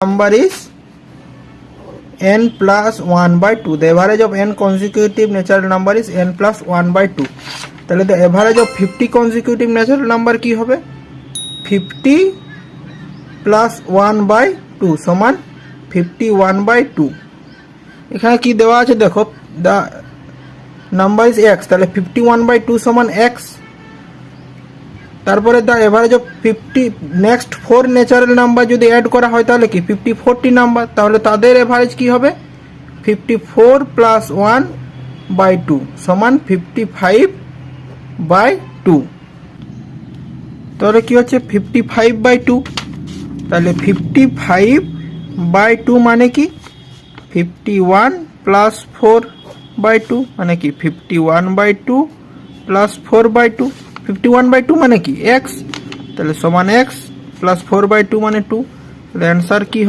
number is n plus 1 by 2. The average of n consecutive natural number is n plus 1 by 2. তাহলে the average of 50 consecutive natural number কি হবে? 50 plus 1 by 2 সমান 51 by 2. এখানে কি দেওয়া আছে দেখো, the number is x, তাহলে 51 by 2 সমান x। তারপরে the average of 50 next 4 natural number যদি অ্যাড করা হয় তাহলে কি 54টি নাম্বার, তাহলে তাদের এভারেজ কি হবে 54 প্লাস 1 বাই 2 সমান 55 বাই 2। তাহলে কি হচ্ছে 55 বাই 2, তাহলে 55 বাই 2 মানে কি 51 প্লাস 4 বাই 2 মানে কি 51 বাই 2 প্লাস 4 বাই 2। 51 বাই 2 মানে কি x, তাহলে সমান x প্লাস 4 বাই 2 মানে 2। তাহলে অ্যান্সার কি হবে?